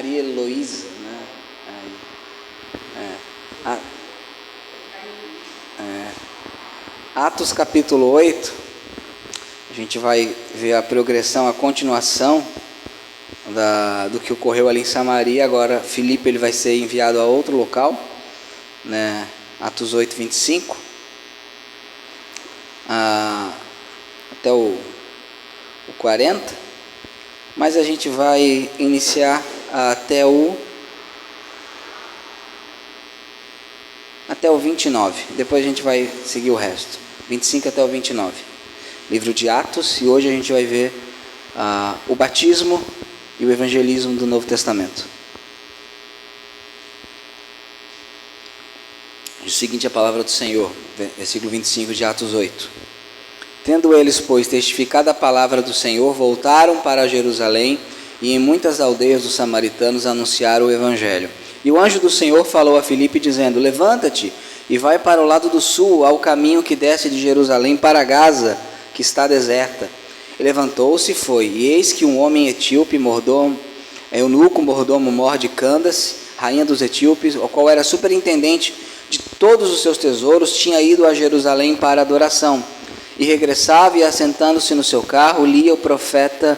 Maria Heloísa, né? Atos capítulo 8, a gente vai ver a progressão, a continuação do que ocorreu ali em Samaria. Agora Filipe ele vai ser enviado a outro local, né? Atos 8, 25 até o 40, mas a gente vai iniciar até o 29, depois a gente vai seguir o resto, 25 até o 29, livro de Atos, e hoje a gente vai ver o batismo e o evangelismo do Novo Testamento. O seguinte é a palavra do Senhor, versículo 25 de Atos 8. Tendo eles, pois, testificado a palavra do Senhor, voltaram para Jerusalém, e em muitas aldeias dos samaritanos anunciaram o evangelho. E o anjo do Senhor falou a Filipe, dizendo: levanta-te e vai para o lado do sul, ao caminho que desce de Jerusalém para Gaza, que está deserta. E levantou-se e foi, e eis que um homem etíope, eunuco mordomo mor de Candace, rainha dos etíopes, o qual era superintendente de todos os seus tesouros, tinha ido a Jerusalém para adoração. E regressava, e assentando-se no seu carro, lia o profeta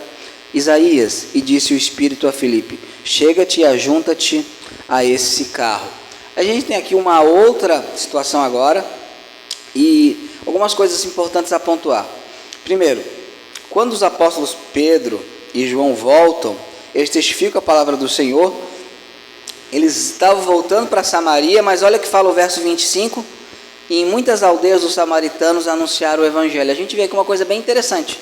Isaías, e disse o Espírito a Filipe: chega-te e ajunta-te a esse carro. A gente tem aqui uma outra situação agora, e algumas coisas importantes a pontuar. Primeiro, quando os apóstolos Pedro e João voltam, eles testificam a palavra do Senhor. Eles estavam voltando para Samaria, mas olha o que fala o verso 25: e em muitas aldeias dos samaritanos anunciaram o evangelho. A gente vê aqui uma coisa bem interessante.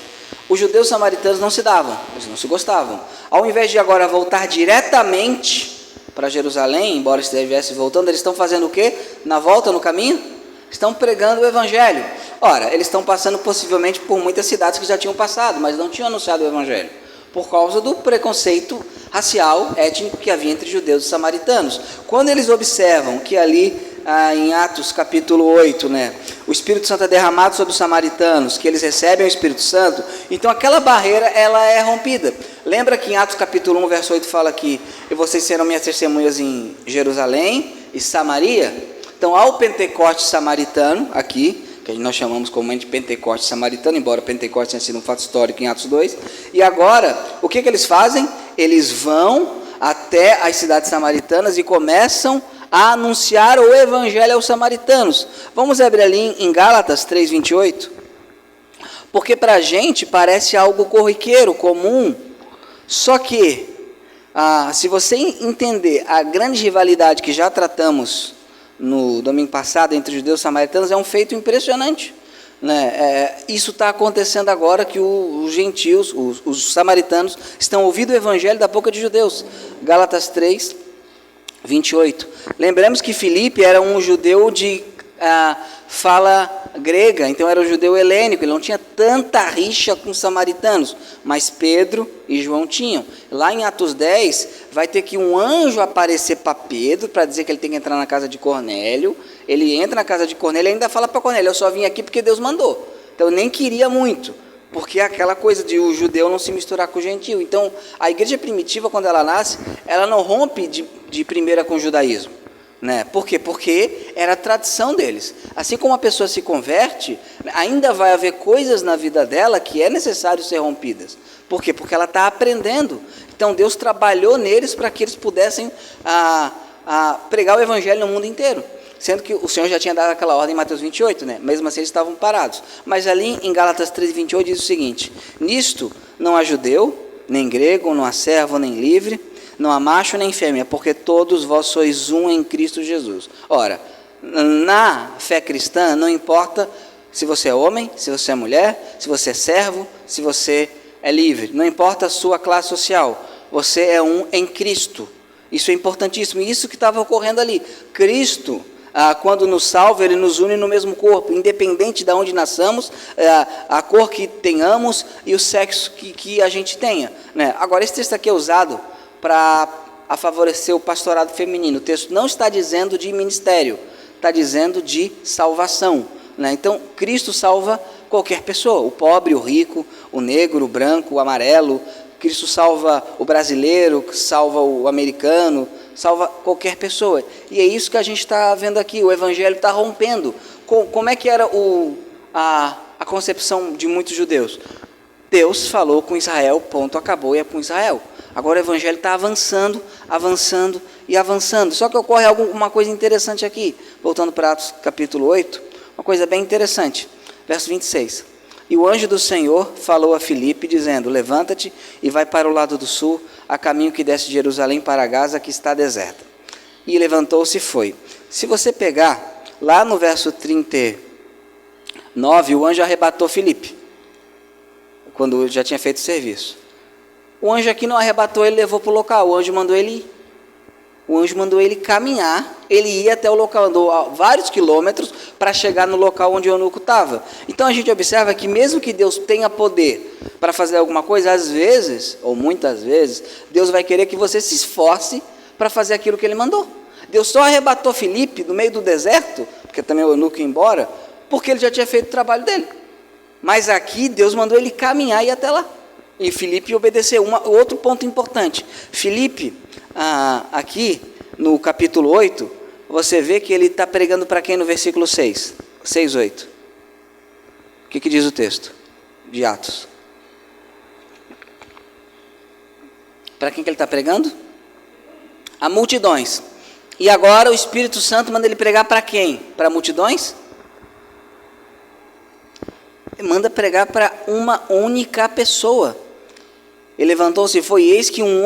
Os judeus samaritanos não se davam, eles não se gostavam. Ao invés de agora voltar diretamente para Jerusalém, embora estivesse voltando, eles estão fazendo o quê? Na volta, no caminho? Estão pregando o evangelho. Ora, eles estão passando possivelmente por muitas cidades que já tinham passado, mas não tinham anunciado o evangelho, por causa do preconceito racial, étnico que havia entre judeus e samaritanos. Quando eles observam que ali em Atos capítulo 8, né, o Espírito Santo é derramado sobre os samaritanos, que eles recebem o Espírito Santo, então aquela barreira ela é rompida. Lembra que em Atos capítulo 1, verso 8 fala que vocês serão minhas testemunhas em Jerusalém e Samaria? Então há o Pentecoste samaritano aqui, que nós chamamos comumente de Pentecoste samaritano, embora Pentecoste tenha sido um fato histórico em Atos 2, e agora, o que eles fazem? Eles vão até as cidades samaritanas e começam a anunciar o evangelho aos samaritanos. Vamos abrir ali em Gálatas 3:28, porque para a gente parece algo corriqueiro, comum, só que, se você entender a grande rivalidade que já tratamos no domingo passado entre judeus e samaritanos, é um feito impressionante, né? Isso está acontecendo agora, que os gentios, os samaritanos, estão ouvindo o evangelho da boca de judeus. Gálatas 3:28. Lembramos que Filipe era um judeu de fala grega, então era um judeu helênico, ele não tinha tanta rixa com os samaritanos, mas Pedro e João tinham. Lá em Atos 10, vai ter que um anjo aparecer para Pedro, para dizer que ele tem que entrar na casa de Cornélio. Ele entra na casa de Cornélio e ainda fala para Cornélio: eu só vim aqui porque Deus mandou. Então eu nem queria muito, porque aquela coisa de o judeu não se misturar com o gentio. Então a igreja primitiva, quando ela nasce, ela não rompe de primeira com o judaísmo, né? Por quê? Porque era a tradição deles. Assim como a pessoa se converte, ainda vai haver coisas na vida dela que é necessário ser rompidas. Por quê? Porque ela está aprendendo. Então Deus trabalhou neles para que eles pudessem pregar o evangelho no mundo inteiro. Sendo que o Senhor já tinha dado aquela ordem em Mateus 28, né? Mesmo assim eles estavam parados. Mas ali em Gálatas 3:28 diz o seguinte: nisto não há judeu, nem grego, não há servo, nem livre, não há macho nem fêmea, porque todos vós sois um em Cristo Jesus. Ora, na fé cristã não importa se você é homem, se você é mulher, se você é servo, se você é livre, não importa a sua classe social, você é um em Cristo. Isso é importantíssimo, e isso que estava ocorrendo ali. Cristo, quando nos salva, Ele nos une no mesmo corpo, independente de onde nasçamos, a cor que tenhamos e o sexo que a gente tenha, né? Agora, esse texto aqui é usado para favorecer o pastorado feminino. O texto não está dizendo de ministério, está dizendo de salvação, né? Então, Cristo salva qualquer pessoa, o pobre, o rico, o negro, o branco, o amarelo, Cristo salva o brasileiro, salva o americano, salva qualquer pessoa. E é isso que a gente está vendo aqui, o Evangelho está rompendo. Como é que era a concepção de muitos judeus? Deus falou com Israel, ponto, acabou, e é com Israel. Agora o Evangelho está avançando, avançando e avançando. Só que ocorre uma coisa interessante aqui, voltando para Atos capítulo 8, uma coisa bem interessante, verso 26. E o anjo do Senhor falou a Filipe, dizendo: levanta-te e vai para o lado do sul, a caminho que desce de Jerusalém para Gaza, que está deserta. E levantou-se e foi. Se você pegar, lá no verso 39, o anjo arrebatou Filipe, quando já tinha feito o serviço. O anjo aqui não arrebatou, ele levou para o local, o anjo mandou ele ir. O anjo mandou ele caminhar, ele ia até o local, andou vários quilômetros para chegar no local onde o eunuco estava. Então a gente observa que mesmo que Deus tenha poder para fazer alguma coisa, às vezes, ou muitas vezes, Deus vai querer que você se esforce para fazer aquilo que ele mandou. Deus só arrebatou Filipe no meio do deserto, porque também o eunuco ia embora, porque ele já tinha feito o trabalho dele. Mas aqui Deus mandou ele caminhar e ir até lá. E Filipe obedeceu. Outro ponto importante, Filipe, aqui no capítulo 8, você vê que ele está pregando para quem no versículo 6, 8. O que diz o texto de Atos? Para quem que ele está pregando? A multidões. E agora o Espírito Santo manda ele pregar para quem? Para multidões? Ele manda pregar para uma única pessoa. Ele levantou-se e foi, eis que um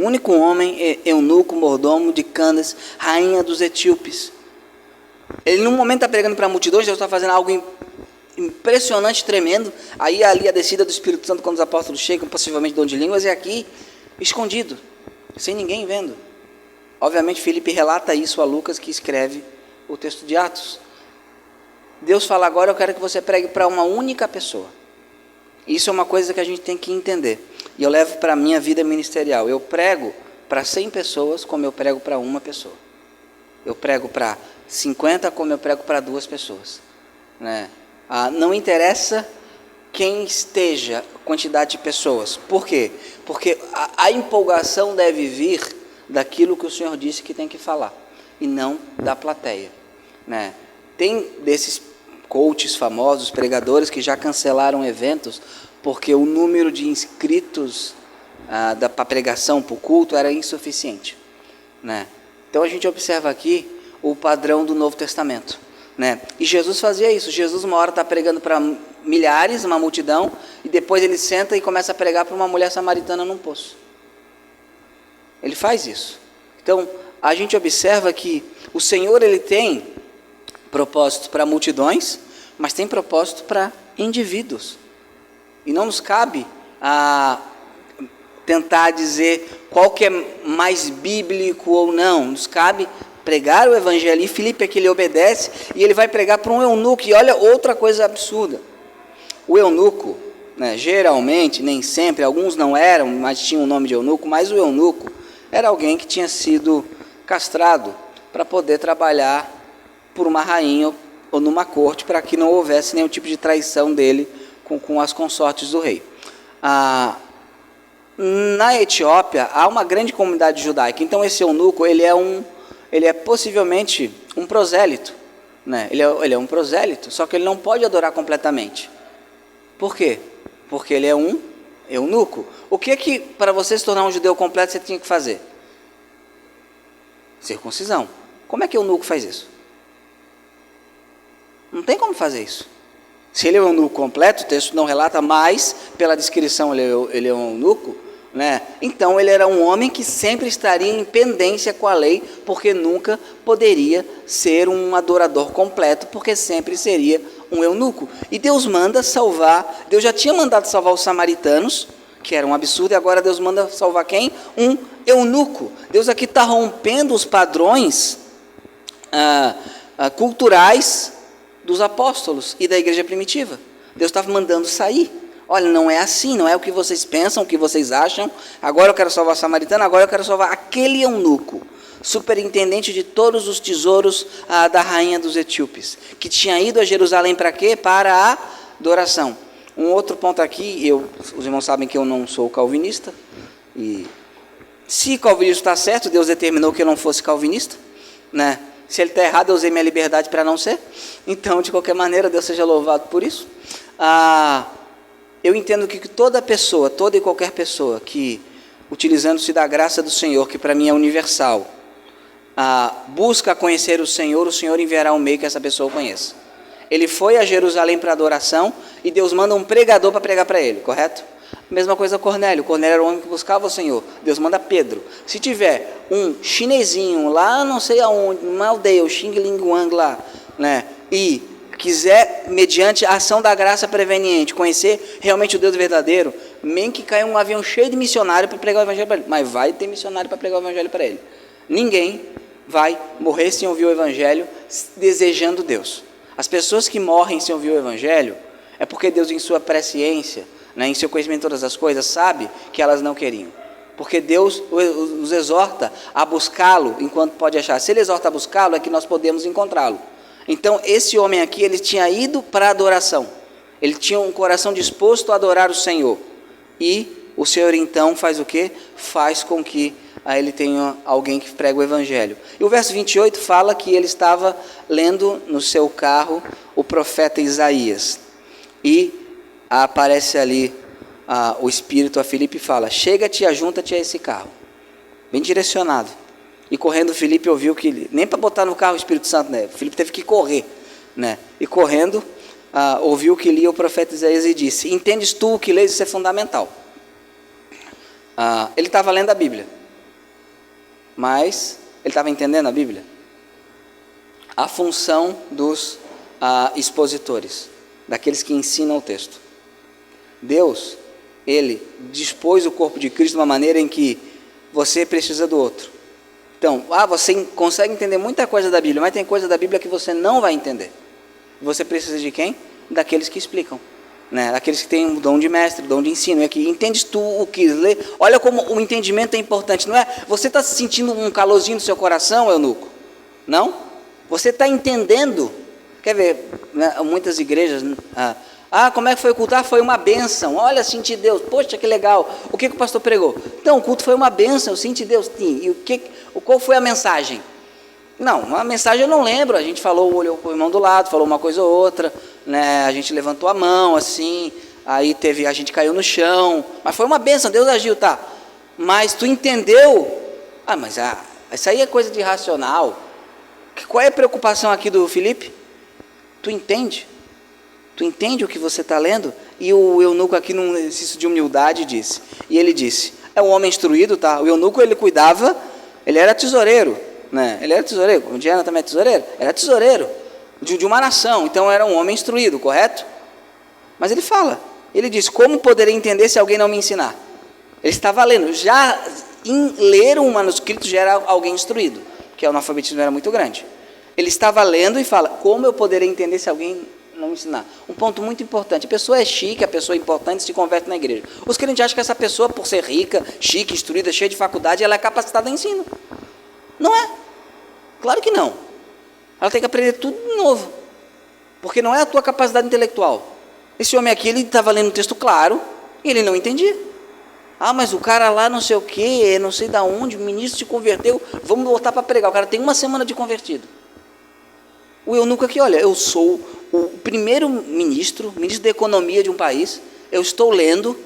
único homem, eunuco, mordomo de Candace, rainha dos etíopes. Ele num momento está pregando para multidões, Deus está fazendo algo impressionante, tremendo. Aí ali a descida do Espírito Santo, quando os apóstolos chegam, possivelmente dom de línguas, e aqui, escondido, sem ninguém vendo. Obviamente Filipe relata isso a Lucas, que escreve o texto de Atos. Deus fala: agora eu quero que você pregue para uma única pessoa. Isso é uma coisa que a gente tem que entender. E eu levo para a minha vida ministerial. Eu prego para 100 pessoas como eu prego para uma pessoa. Eu prego para 50 como eu prego para 2 pessoas. Né? Não interessa quem esteja, a quantidade de pessoas. Por quê? Porque a empolgação deve vir daquilo que o Senhor disse que tem que falar, e não da plateia. Né? Tem desses coaches famosos, pregadores que já cancelaram eventos porque o número de inscritos para a pregação, para o culto, era insuficiente. Né? Então a gente observa aqui o padrão do Novo Testamento. Né? E Jesus fazia isso. Jesus uma hora está pregando para milhares, uma multidão, e depois ele senta e começa a pregar para uma mulher samaritana num poço. Ele faz isso. Então a gente observa que o Senhor, ele tem propósito para multidões, mas tem propósito para indivíduos. E não nos cabe tentar dizer qual que é mais bíblico ou não. Nos cabe pregar o evangelho. E Filipe aqui, ele obedece e ele vai pregar para um eunuco. E olha outra coisa absurda. O eunuco, né, geralmente, nem sempre, alguns não eram, mas tinham o nome de eunuco, mas o eunuco era alguém que tinha sido castrado para poder trabalhar por uma rainha ou numa corte, para que não houvesse nenhum tipo de traição dele com as consortes do rei. Na Etiópia há uma grande comunidade judaica, então esse eunuco ele é possivelmente um prosélito, né? Ele é um prosélito, só que ele não pode adorar completamente. Por quê? Porque ele é um eunuco. O que para você se tornar um judeu completo você tinha que fazer? Circuncisão. Como é que o eunuco faz isso? Não tem como fazer isso. Se ele é um eunuco completo, o texto não relata, mas pela descrição ele é um eunuco, né? Então ele era um homem que sempre estaria em pendência com a lei, porque nunca poderia ser um adorador completo, porque sempre seria um eunuco. E Deus manda salvar, Deus já tinha mandado salvar os samaritanos, que era um absurdo, e agora Deus manda salvar quem? Um eunuco. Deus aqui está rompendo os padrões culturais dos apóstolos e da igreja primitiva. Deus estava mandando sair. Olha, não é assim, não é o que vocês pensam, o que vocês acham. Agora eu quero salvar o samaritano, agora eu quero salvar aquele eunuco, superintendente de todos os tesouros da rainha dos etíopes, que tinha ido a Jerusalém para quê? Para a adoração. Um outro ponto aqui, os irmãos sabem que eu não sou calvinista, e se calvinismo está certo, Deus determinou que eu não fosse calvinista, né? Se ele está errado, eu usei minha liberdade para não ser. Então, de qualquer maneira, Deus seja louvado por isso. Eu entendo que toda pessoa, toda e qualquer pessoa que, utilizando-se da graça do Senhor, que para mim é universal, busca conhecer o Senhor enviará um meio que essa pessoa conheça. Ele foi a Jerusalém para adoração e Deus manda um pregador para pregar para ele, correto? Mesma coisa Cornélio. Cornélio era o homem que buscava o Senhor. Deus manda Pedro. Se tiver um chinesinho lá não sei aonde, numa aldeia, o Xing Ling Wang lá, né, e quiser, mediante a ação da graça preveniente, conhecer realmente o Deus verdadeiro, nem que caia um avião cheio de missionário para pregar o evangelho para ele. Mas vai ter missionário para pregar o evangelho para ele. Ninguém vai morrer sem ouvir o evangelho desejando Deus. As pessoas que morrem sem ouvir o evangelho é porque Deus, em sua presciência, né, em seu conhecimento de todas as coisas, sabe que elas não queriam. Porque Deus os exorta a buscá-lo enquanto pode achar. Se ele exorta a buscá-lo, é que nós podemos encontrá-lo. Então, esse homem aqui, ele tinha ido para a adoração. Ele tinha um coração disposto a adorar o Senhor. E o Senhor, então, faz o quê? Faz com que ele tenha alguém que prega o Evangelho. E o verso 28 fala que ele estava lendo no seu carro o profeta Isaías. E aparece ali o Espírito a Filipe e fala: chega-te e ajunta-te a esse carro. Bem direcionado. E correndo, Filipe ouviu que, nem para botar no carro o Espírito Santo, né? Filipe teve que correr, né? E correndo, ouviu que lia o profeta Isaías e disse: entendes tu o que lês? Isso é fundamental. Ele estava lendo a Bíblia, mas ele estava entendendo a Bíblia? A função dos expositores, daqueles que ensinam o texto. Deus, ele dispôs o corpo de Cristo de uma maneira em que você precisa do outro. Então, você consegue entender muita coisa da Bíblia, mas tem coisa da Bíblia que você não vai entender. Você precisa de quem? Daqueles que explicam, né? Daqueles que têm o dom de mestre, o dom de ensino. É que entendes tu o que lê. Olha como o entendimento é importante, não é? Você está sentindo um calorzinho no seu coração, eunuco? Não? Você está entendendo? Quer ver, né? Muitas igrejas... como é que foi o culto? Foi uma bênção. Olha, senti Deus. Poxa, que legal. O que o pastor pregou? Então, o culto foi uma bênção. Eu senti Deus. E qual foi a mensagem? Não, a mensagem eu não lembro. A gente falou, olhou para o irmão do lado, falou uma coisa ou outra, né? A gente levantou a mão assim. Aí a gente caiu no chão. Mas foi uma bênção. Deus agiu, tá? Mas tu entendeu? Mas isso aí é coisa de racional. Qual é a preocupação aqui do Filipe? Tu entende? Tu entende o que você está lendo? E o eunuco aqui, num exercício de humildade, disse. E ele disse, é um homem instruído, tá? O eunuco, ele cuidava, ele era tesoureiro, né? Ele era tesoureiro, como Diana também é tesoureiro. Era tesoureiro de uma nação, então era um homem instruído, correto? Mas ele fala, ele diz, como poderei entender se alguém não me ensinar? Ele estava lendo, já em ler um manuscrito já era alguém instruído, porque o analfabetismo era muito grande. Ele estava lendo e fala, como eu poderei entender se alguém não ensinar? Um ponto muito importante, a pessoa é chique, a pessoa é importante, se converte na igreja. Os crentes acham que essa pessoa, por ser rica, chique, instruída, cheia de faculdade, ela é capacitada a ensino. Não é. Claro que não. Ela tem que aprender tudo de novo, porque não é a tua capacidade intelectual. Esse homem aqui, ele estava lendo um texto claro, e ele não entendia. Mas o cara lá não sei o que, não sei da onde, o ministro se converteu, vamos voltar para pregar. O cara tem uma semana de convertido. O eunuco aqui, olha, eu sou o primeiro ministro da economia de um país, eu estou lendo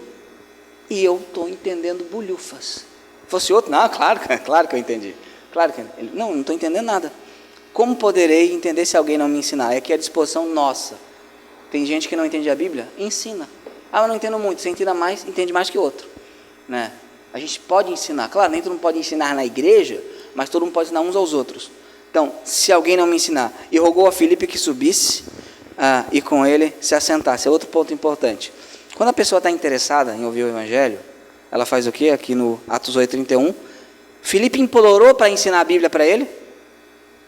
e eu estou entendendo bolhufas. Se fosse outro, não, claro que eu entendi. Claro que não estou entendendo nada. Como poderei entender se alguém não me ensinar? É que é a disposição nossa. Tem gente que não entende a Bíblia, ensina. Eu não entendo muito, você entende mais que outro, né? A gente pode ensinar, claro, nem todo mundo pode ensinar na igreja, mas todo mundo pode ensinar uns aos outros. Então, se alguém não me ensinar, e rogou a Filipe que subisse e com ele se assentasse. É outro ponto importante. Quando a pessoa está interessada em ouvir o Evangelho, ela faz o quê? Aqui no Atos 8:31, Filipe implorou para ensinar a Bíblia para ele.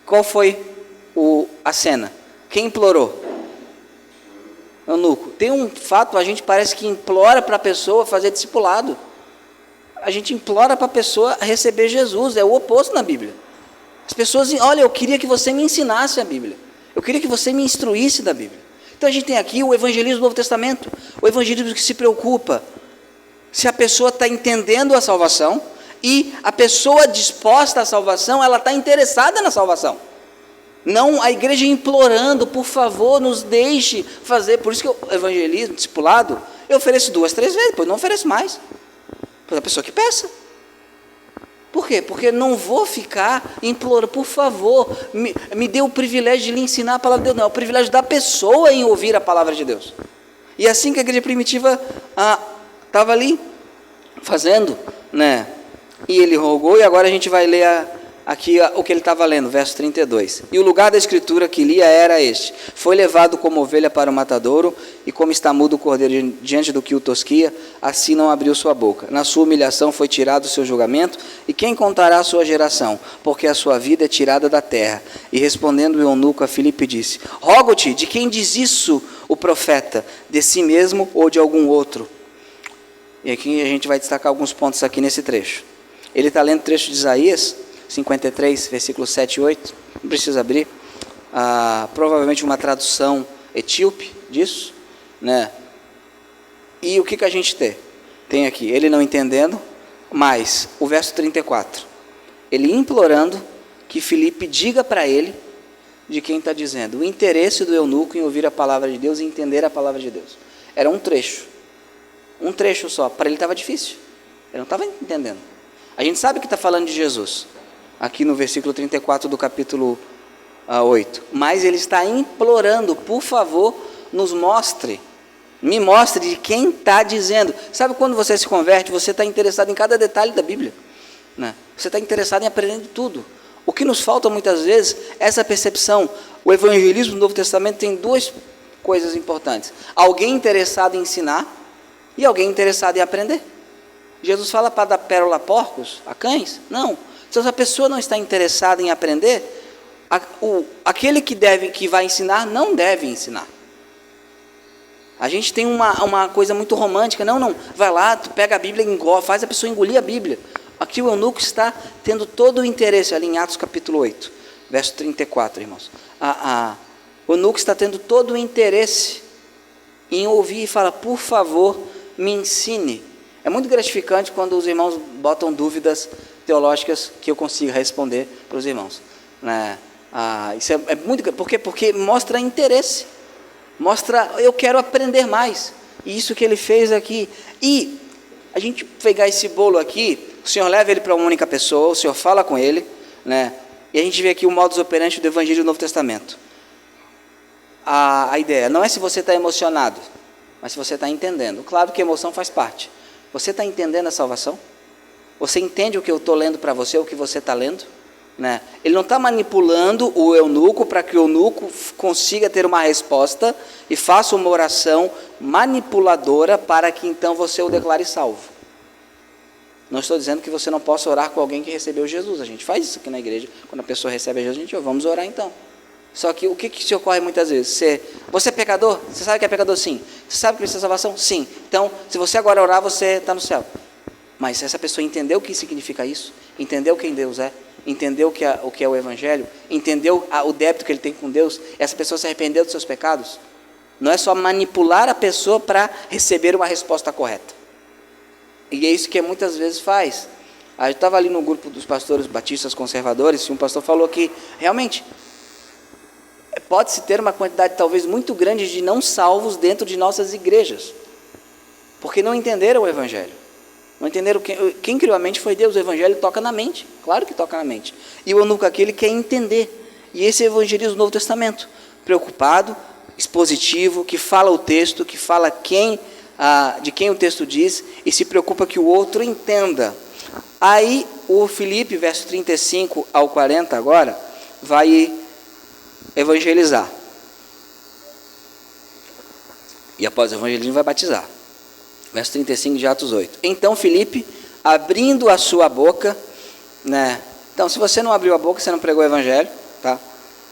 Qual foi a cena? Quem implorou? Eunuco. Tem um fato, a gente parece que implora para a pessoa fazer discipulado. A gente implora para a pessoa receber Jesus, é o oposto na Bíblia. As pessoas dizem, olha, eu queria que você me ensinasse a Bíblia. Eu queria que você me instruísse da Bíblia. Então a gente tem aqui o evangelismo do Novo Testamento, o evangelismo que se preocupa se a pessoa está entendendo a salvação, e a pessoa disposta à salvação, ela está interessada na salvação. Não a igreja implorando, por favor, nos deixe fazer. Por isso que o evangelismo, discipulado, eu ofereço 2, 3 vezes, depois não ofereço mais. Para a pessoa que peça. Por quê? Porque não vou ficar implorando, por favor, me dê o privilégio de lhe ensinar a palavra de Deus. Não, é o privilégio da pessoa em ouvir a palavra de Deus. E assim que a igreja primitiva estava ali fazendo, né? E ele rogou, e agora a gente vai ler aqui o que ele estava lendo, verso 32. E o lugar da escritura que lia era este: foi levado como ovelha para o matadouro, e como está mudo o cordeiro diante do que o tosquia, assim não abriu sua boca. Na sua humilhação foi tirado o seu julgamento, e quem contará a sua geração? Porque a sua vida é tirada da terra. E respondendo o eunuco a Filipe disse: rogo-te, de quem diz isso o profeta? De si mesmo ou de algum outro? E aqui a gente vai destacar alguns pontos aqui nesse trecho. Ele está lendo o trecho de Isaías 53, versículos 7 e 8, não precisa abrir, provavelmente uma tradução etíope disso, né? E o que a gente tem aqui? Ele não entendendo, mas o verso 34, ele implorando que Filipe diga para ele de quem está dizendo, o interesse do eunuco em ouvir a palavra de Deus e entender a palavra de Deus. Era um trecho só, para ele estava difícil, ele não estava entendendo. A gente sabe que está falando de Jesus, aqui no versículo 34 do capítulo 8. Mas ele está implorando, por favor, me mostre de quem está dizendo. Sabe quando você se converte, você está interessado em cada detalhe da Bíblia, né? Você está interessado em aprender de tudo. O que nos falta muitas vezes é essa percepção. O evangelismo do Novo Testamento tem 2 coisas importantes: alguém interessado em ensinar e alguém interessado em aprender. Jesus fala para dar pérola a porcos, a cães? Não. Se a pessoa não está interessada em aprender, aquele que vai ensinar não deve ensinar. A gente tem uma coisa muito romântica. Não, vai lá, tu pega a Bíblia e engole, faz a pessoa engolir a Bíblia. Aqui o eunuco está tendo todo o interesse, ali em Atos capítulo 8, verso 34, irmãos. O eunuco está tendo todo o interesse em ouvir e fala, por favor, me ensine. É muito gratificante quando os irmãos botam dúvidas teológicas que eu consigo responder para os irmãos, né? Isso é muito, porque mostra interesse, mostra, eu quero aprender mais, e isso que ele fez aqui. E a gente pegar esse bolo aqui, o Senhor leva ele para uma única pessoa, o Senhor fala com ele, né? E a gente vê aqui o modus operandi do Evangelho do Novo Testamento. A ideia não é se você está emocionado, mas se você está entendendo. Claro que a emoção faz parte. Você está entendendo a salvação? Você entende o que eu estou lendo para você, o que você está lendo? Né? Ele não está manipulando o eunuco para que o eunuco consiga ter uma resposta e faça uma oração manipuladora para que então você o declare salvo. Não estou dizendo que você não possa orar com alguém que recebeu Jesus. A gente faz isso aqui na igreja. Quando a pessoa recebe Jesus, a gente vamos orar então. Só que o que se ocorre muitas vezes? Você é pecador? Você sabe que é pecador? Sim. Você sabe que precisa de salvação? Sim. Então, se você agora orar, você está no céu. Mas se essa pessoa entendeu o que significa isso, entendeu quem Deus é, entendeu o que é o Evangelho, entendeu o débito que ele tem com Deus, essa pessoa se arrependeu dos seus pecados, não é só manipular a pessoa para receber uma resposta correta. E é isso que muitas vezes faz. Eu estava ali no grupo dos pastores batistas conservadores, e um pastor falou que realmente pode-se ter uma quantidade talvez muito grande de não salvos dentro de nossas igrejas, porque não entenderam o Evangelho, não entenderam quem criou a mente foi Deus. O Evangelho toca na mente, claro que toca na mente, e o eunuco aqui ele quer entender, e esse é o evangelismo do Novo Testamento, preocupado, expositivo, que fala o texto, que fala de quem o texto diz, e se preocupa que o outro entenda. Aí o Filipe, verso 35 ao 40 agora, vai evangelizar. E após o evangelismo vai batizar. Verso 35 de Atos 8. Então Filipe, abrindo a sua boca, né? Então, se você não abriu a boca, você não pregou o evangelho, tá?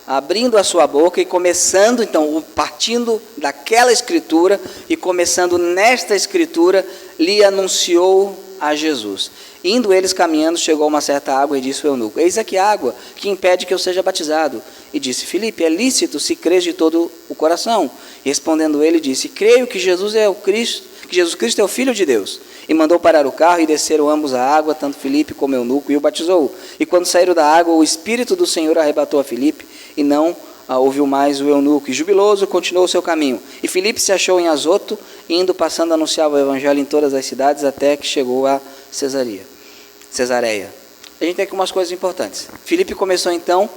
Abrindo a sua boca e começando, então, partindo daquela escritura e começando nesta escritura, lhe anunciou a Jesus. Indo eles caminhando, chegou a uma certa água e disse o eunuco: eis aqui a água que impede que eu seja batizado. E disse: Filipe, é lícito se crês de todo o coração. E respondendo ele, disse: creio que Jesus é o Cristo, que Jesus Cristo é o Filho de Deus. E mandou parar o carro e desceram ambos a água, tanto Filipe como o eunuco, e o batizou. E quando saíram da água, o Espírito do Senhor arrebatou a Filipe, e não ouviu mais o eunuco. E jubiloso continuou o seu caminho. E Filipe se achou em Azoto, indo, passando, anunciava o evangelho em todas as cidades, até que chegou a Cesareia. A gente tem aqui umas coisas importantes. Filipe começou então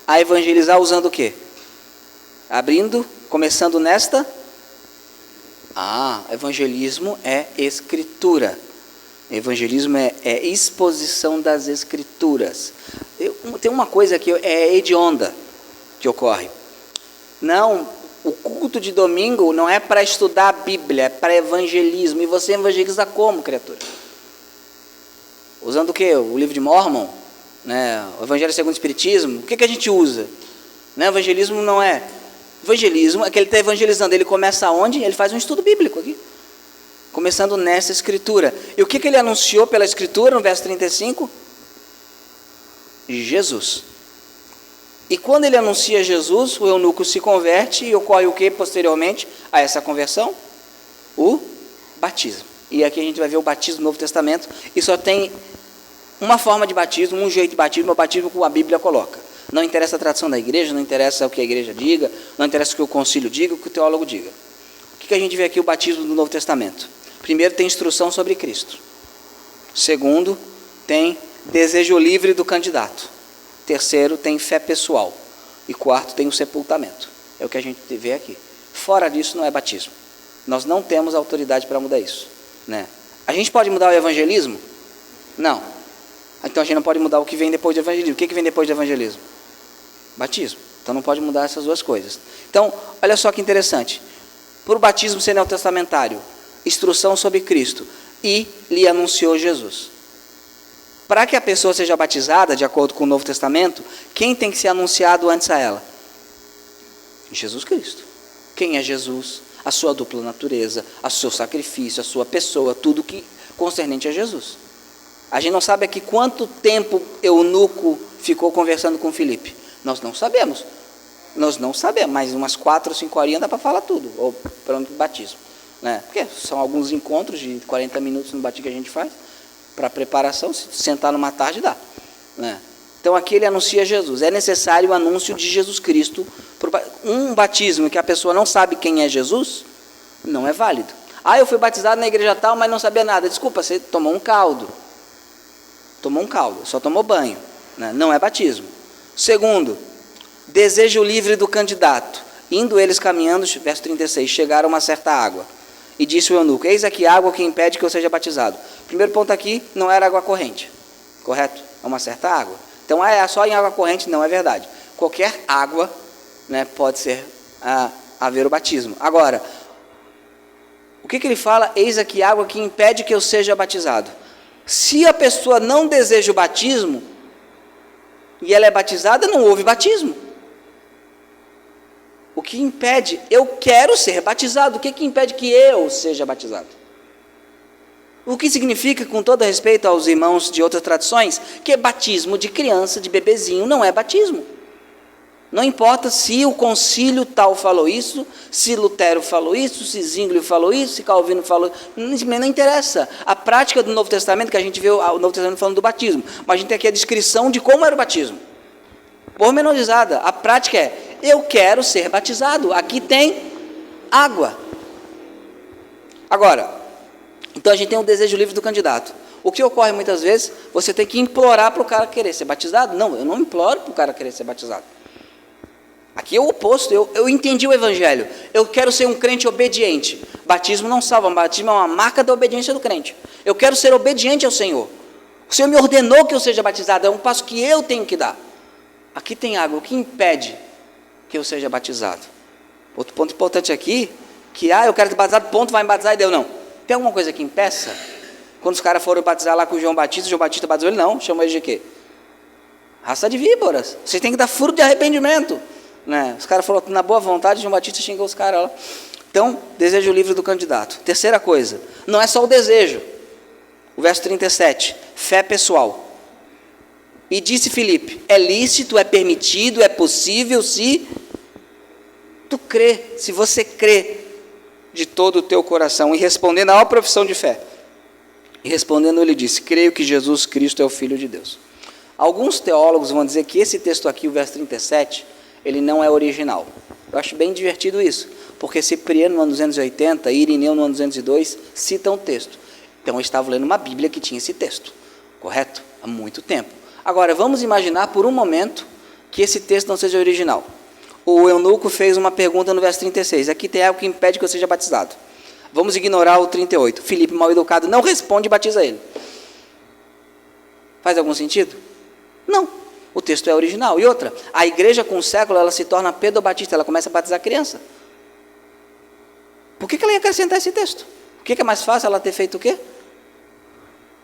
a evangelizar usando o quê? Começando nesta... evangelismo é escritura. Evangelismo é exposição das escrituras. Tem uma coisa que é hedionda que ocorre. Não, o culto de domingo não é para estudar a Bíblia, é para evangelismo. E você evangeliza como, criatura? Usando o quê? O livro de Mórmon? Né? O Evangelho segundo o Espiritismo? O que a gente usa? Né? Evangelismo não é... Evangelismo é que ele está evangelizando. Ele começa onde? Ele faz um estudo bíblico aqui. Começando nessa escritura. E o que ele anunciou pela escritura no verso 35? Jesus. E quando ele anuncia Jesus, o eunuco se converte e ocorre o que posteriormente a essa conversão? O batismo. E aqui a gente vai ver o batismo do Novo Testamento. E só tem uma forma de batismo, um jeito de batismo, é o batismo que a Bíblia coloca. Não interessa a tradição da igreja, não interessa o que a igreja diga, não interessa o que o concílio diga, o que o teólogo diga. O que a gente vê aqui o batismo do Novo Testamento? Primeiro, tem instrução sobre Cristo. Segundo, tem desejo livre do candidato. Terceiro, tem fé pessoal. E quarto, tem o sepultamento. É o que a gente vê aqui. Fora disso, não é batismo. Nós não temos autoridade para mudar isso. Né? A gente pode mudar o evangelismo? Não. Então a gente não pode mudar o que vem depois do evangelismo. O que vem depois do evangelismo? Batismo. Então não pode mudar essas duas coisas. Então, olha só que interessante. Por batismo ser neotestamentário, instrução sobre Cristo, e lhe anunciou Jesus. Para que a pessoa seja batizada, de acordo com o Novo Testamento, quem tem que ser anunciado antes a ela? Jesus Cristo. Quem é Jesus? A sua dupla natureza, o seu sacrifício, a sua pessoa, tudo que concernente a Jesus. A gente não sabe aqui quanto tempo eunuco ficou conversando com Filipe. Nós não sabemos, mas umas 4 ou 5 horinhas dá para falar tudo, ou pelo batismo. Né? Porque são alguns encontros de 40 minutos no batismo que a gente faz, para preparação, se sentar numa tarde dá. Né? Então aqui ele anuncia Jesus. É necessário o anúncio de Jesus Cristo. Um batismo que a pessoa não sabe quem é Jesus, não é válido. Eu fui batizado na igreja tal, mas não sabia nada. Desculpa, você tomou um caldo. Só tomou banho. Né? Não é batismo. Segundo, desejo livre do candidato. Indo eles caminhando, verso 36, chegaram a uma certa água. E disse o eunuco: eis aqui a água que impede que eu seja batizado. Primeiro ponto aqui, não era água corrente. Correto? É uma certa água. Então, é só em água corrente, não é verdade. Qualquer água, né, pode ser haver o batismo. Agora, o que ele fala? Eis aqui a água que impede que eu seja batizado. Se a pessoa não deseja o batismo, e ela é batizada, não houve batismo. O que impede? Eu quero ser batizado. O que impede que eu seja batizado? O que significa, com todo respeito aos irmãos de outras tradições, que batismo de criança, de bebezinho, não é batismo. Não importa se o concílio tal falou isso, se Lutero falou isso, se Zwinglio falou isso, se Calvino falou isso, não interessa. A prática do Novo Testamento, que a gente vê o Novo Testamento falando do batismo, mas a gente tem aqui a descrição de como era o batismo. Pormenorizada. A prática é: eu quero ser batizado. Aqui tem água. Agora, então a gente tem um desejo livre do candidato. O que ocorre muitas vezes, você tem que implorar para o cara querer ser batizado. Não, eu não imploro para o cara querer ser batizado. Aqui é o oposto. Eu entendi o evangelho. Eu quero ser um crente obediente. Batismo não salva. Batismo é uma marca da obediência do crente. Eu quero ser obediente ao Senhor. O Senhor me ordenou que eu seja batizado. É um passo que eu tenho que dar. Aqui tem água. O que impede que eu seja batizado? Outro ponto importante aqui, que eu quero ser batizado, ponto, vai me batizar e deu. Não. Tem alguma coisa que impeça? Quando os caras foram batizar lá com o João Batista batizou ele? Não. Chamou ele de quê? Raça de víboras. Vocês têm que dar fruto de arrependimento. Né? Os caras falaram na boa vontade, João Batista xingou os caras lá. Então, desejo livre do candidato. Terceira coisa, não é só o desejo. O verso 37, fé pessoal. E disse Filipe, é lícito, é permitido, é possível se tu crê, se você crê de todo o teu coração. E respondendo à profissão de fé, e respondendo ele disse, creio que Jesus Cristo é o Filho de Deus. Alguns teólogos vão dizer que esse texto aqui, o verso 37, ele não é original. Eu acho bem divertido isso, porque Cipriano no ano 280 e Irineu no ano 202 citam o texto. Então eu estava lendo uma Bíblia que tinha esse texto, correto? Há muito tempo. Agora, vamos imaginar por um momento que esse texto não seja original. O eunuco fez uma pergunta no verso 36, aqui tem algo que impede que eu seja batizado. Vamos ignorar o 38. Filipe, mal educado, não responde e batiza ele. Faz algum sentido? Não. O texto é original. E outra, a igreja com o século, ela se torna pedobatista, ela começa a batizar a criança. Por que ela ia acrescentar esse texto? Por que é mais fácil ela ter feito o quê?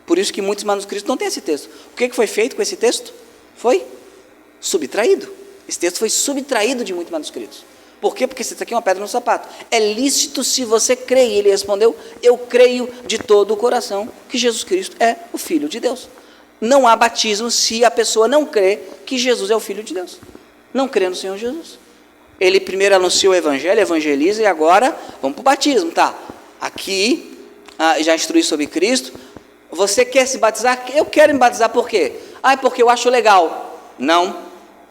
Por isso que muitos manuscritos não têm esse texto. O que foi feito com esse texto? Foi subtraído. Esse texto foi subtraído de muitos manuscritos. Por quê? Porque isso aqui é uma pedra no sapato. É lícito se você crê. E ele respondeu, eu creio de todo o coração que Jesus Cristo é o Filho de Deus. Não há batismo se a pessoa não crê que Jesus é o Filho de Deus. Não crê no Senhor Jesus. Ele primeiro anunciou o Evangelho, evangeliza, e agora vamos para o batismo. Tá, aqui já instruí sobre Cristo. Você quer se batizar? Eu quero me batizar por quê? Ah, é porque eu acho legal. Não,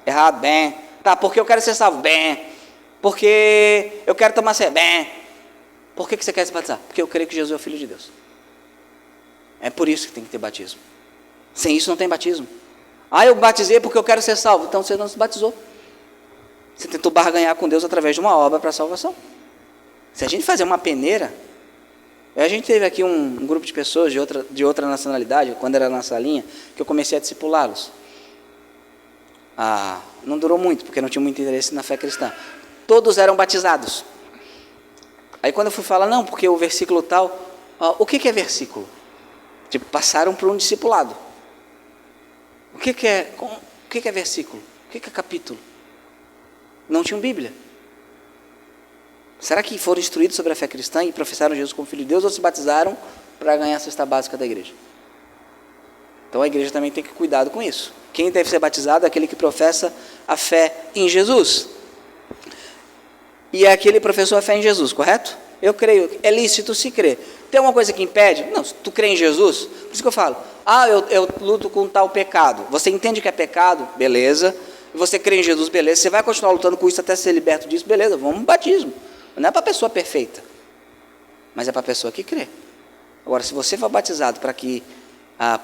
errado, bem. Tá, porque eu quero ser salvo, bem. Porque eu quero tomar cerveja, bem. Por que você quer se batizar? Porque eu creio que Jesus é o Filho de Deus. É por isso que tem que ter batismo. Sem isso não tem batismo. Ah, eu batizei porque eu quero ser salvo. Então você não se batizou. Você tentou barganhar com Deus através de uma obra para a salvação. Se a gente fazer uma peneira, a gente teve aqui um grupo de pessoas de outra nacionalidade, quando era na salinha, que eu comecei a discipulá-los. Não durou muito, porque não tinha muito interesse na fé cristã. Todos eram batizados. Aí quando eu fui falar, não, porque o versículo tal, o que é versículo? Tipo, passaram por um discipulado. O que é versículo? O que é capítulo? Não tinham Bíblia. Será que foram instruídos sobre a fé cristã e professaram Jesus como Filho de Deus ou se batizaram para ganhar a cesta básica da igreja? Então a igreja também tem que cuidado com isso. Quem deve ser batizado é aquele que professa a fé em Jesus. E é aquele que professou a fé em Jesus, correto? Eu creio, é lícito se crer. Tem alguma coisa que impede? Não, se tu crê em Jesus, por isso que eu falo, eu luto com tal pecado. Você entende que é pecado? Beleza. Você crê em Jesus? Beleza. Você vai continuar lutando com isso até ser liberto disso? Beleza, vamos no batismo. Não é para a pessoa perfeita, mas é para a pessoa que crê. Agora, se você for batizado para que,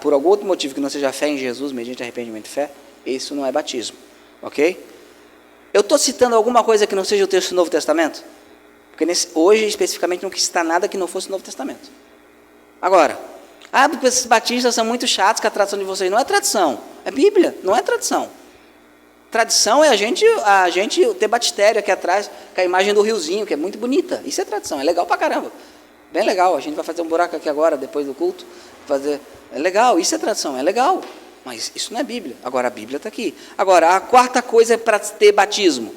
por algum outro motivo que não seja fé em Jesus, mediante arrependimento e fé, isso não é batismo, ok? Eu estou citando alguma coisa que não seja o texto do Novo Testamento? Porque hoje, especificamente, não quis citar nada que não fosse o Novo Testamento. Agora, porque esses batistas são muito chatos com a tradição de vocês. Não é tradição, é Bíblia, não é tradição. Tradição é a gente ter batistério aqui atrás, com a imagem do riozinho, que é muito bonita. Isso é tradição, é legal pra caramba. Bem legal, a gente vai fazer um buraco aqui agora, depois do culto. É legal, isso é tradição, é legal. Mas isso não é Bíblia. Agora a Bíblia está aqui. Agora, a quarta coisa é para ter batismo.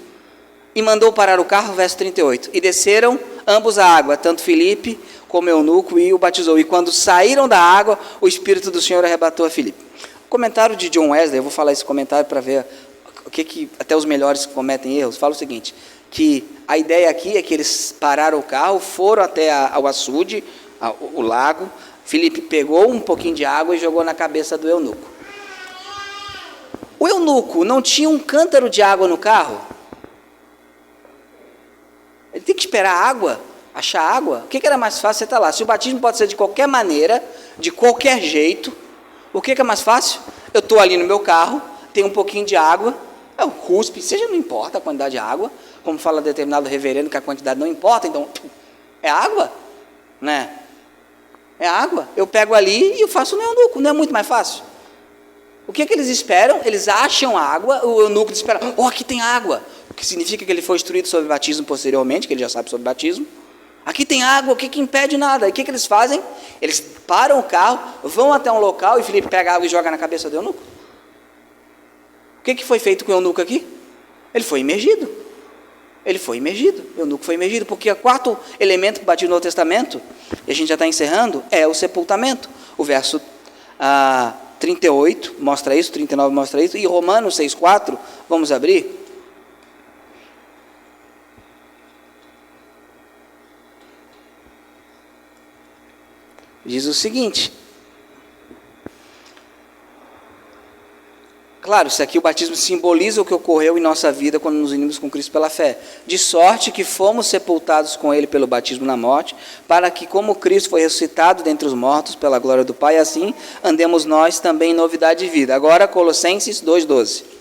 E mandou parar o carro, verso 38. E desceram ambos a água, tanto Filipe como eunuco, e o batizou. E quando saíram da água, o Espírito do Senhor arrebatou a Filipe. O comentário de John Wesley, eu vou falar esse comentário para ver o que até os melhores cometem erros. Fala o seguinte, que a ideia aqui é que eles pararam o carro, foram até ao açude, o lago. Filipe pegou um pouquinho de água e jogou na cabeça do eunuco. O eunuco não tinha um cântaro de água no carro? Ele tem que esperar água, achar água. O que era mais fácil? Você está lá. Se o batismo pode ser de qualquer maneira, de qualquer jeito, o que é mais fácil? Eu estou ali no meu carro, tem um pouquinho de água, eu cuspe, seja, não importa a quantidade de água, como fala determinado reverendo que a quantidade não importa, então é água, né? É água. Eu pego ali e eu faço no eunuco, não é muito mais fácil? O que eles esperam? Eles acham água, o eunuco espera, aqui tem água, o que significa que ele foi instruído sobre batismo posteriormente, que ele já sabe sobre batismo. Aqui tem água, o que impede nada? E o que eles fazem? Eles param o carro, vão até um local e Filipe pega a água e joga na cabeça do eunuco. O que foi feito com o eunuco aqui? Ele foi imergido. O eunuco foi imergido, porque o quarto elemento que batido no Novo Testamento, e a gente já está encerrando, é o sepultamento. O verso 38 mostra isso, 39 mostra isso, e Romanos 6,4, vamos abrir? Diz o seguinte, claro, isso aqui o batismo simboliza o que ocorreu em nossa vida quando nos unimos com Cristo pela fé, de sorte que fomos sepultados com Ele pelo batismo na morte, para que como Cristo foi ressuscitado dentre os mortos pela glória do Pai, assim andemos nós também em novidade de vida. Agora Colossenses 2,12.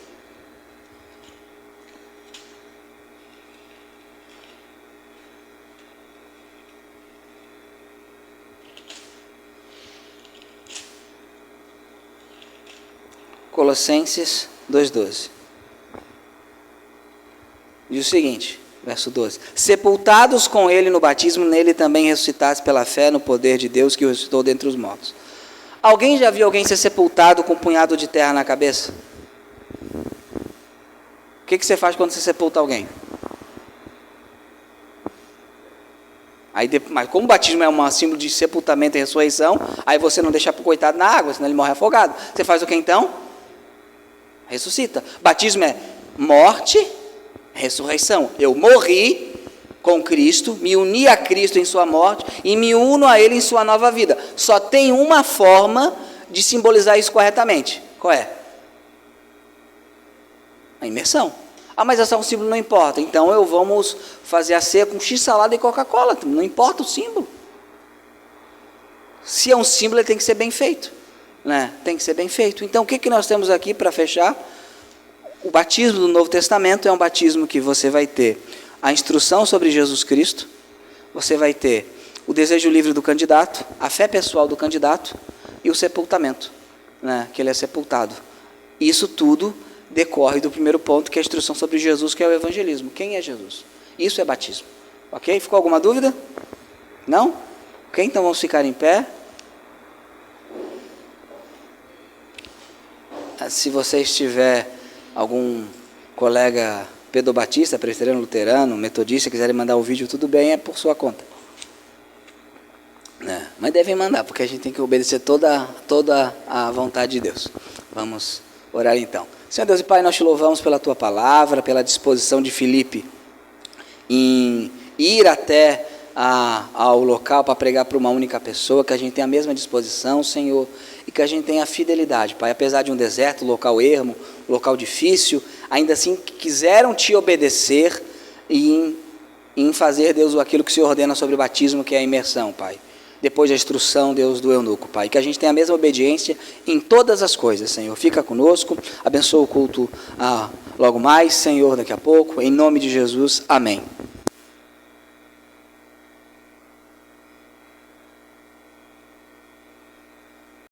Colossenses 2,12. Diz o seguinte, verso 12: sepultados com ele no batismo, nele também ressuscitados pela fé no poder de Deus que o ressuscitou dentre os mortos. Alguém já viu alguém ser sepultado com um punhado de terra na cabeça? O que você faz quando você sepulta alguém? Aí, mas como o batismo é um símbolo de sepultamento e ressurreição, aí você não deixa para o coitado na água, senão ele morre afogado. Você faz o que então? Ressuscita. Batismo é morte, ressurreição. Eu morri com Cristo, me uni a Cristo em sua morte e me uno a Ele em sua nova vida. Só tem uma forma de simbolizar isso corretamente. Qual é? A imersão. Ah, mas essa é um símbolo, não importa. Então vamos fazer a ceia com x-salada e Coca-Cola. Não importa o símbolo. Se é um símbolo, ele tem que ser bem feito. Né? Tem que ser bem feito. Então, o que nós temos aqui para fechar? O batismo do Novo Testamento é um batismo que você vai ter a instrução sobre Jesus Cristo, você vai ter o desejo livre do candidato, a fé pessoal do candidato e o sepultamento, né? Que ele é sepultado. Isso tudo decorre do primeiro ponto, que é a instrução sobre Jesus, que é o evangelismo. Quem é Jesus? Isso é batismo. Ok? Ficou alguma dúvida? Não? Ok? Então vamos ficar em pé. Se você tiver algum colega pedobatista, presbiteriano, luterano, metodista, quiserem mandar o vídeo, tudo bem, é por sua conta. Mas devem mandar, porque a gente tem que obedecer toda a vontade de Deus. Vamos orar então. Senhor Deus e Pai, nós te louvamos pela Tua palavra, pela disposição de Filipe em ir até ao local para pregar para uma única pessoa, que a gente tenha a mesma disposição, Senhor, e que a gente tenha fidelidade, Pai, apesar de um deserto, local ermo, local difícil, ainda assim quiseram te obedecer em fazer, Deus, aquilo que o Senhor ordena sobre o batismo, que é a imersão, Pai, depois da instrução, Deus, do eunuco, Pai, que a gente tenha a mesma obediência em todas as coisas, Senhor, fica conosco, abençoa o culto logo mais, Senhor, daqui a pouco, em nome de Jesus, amém.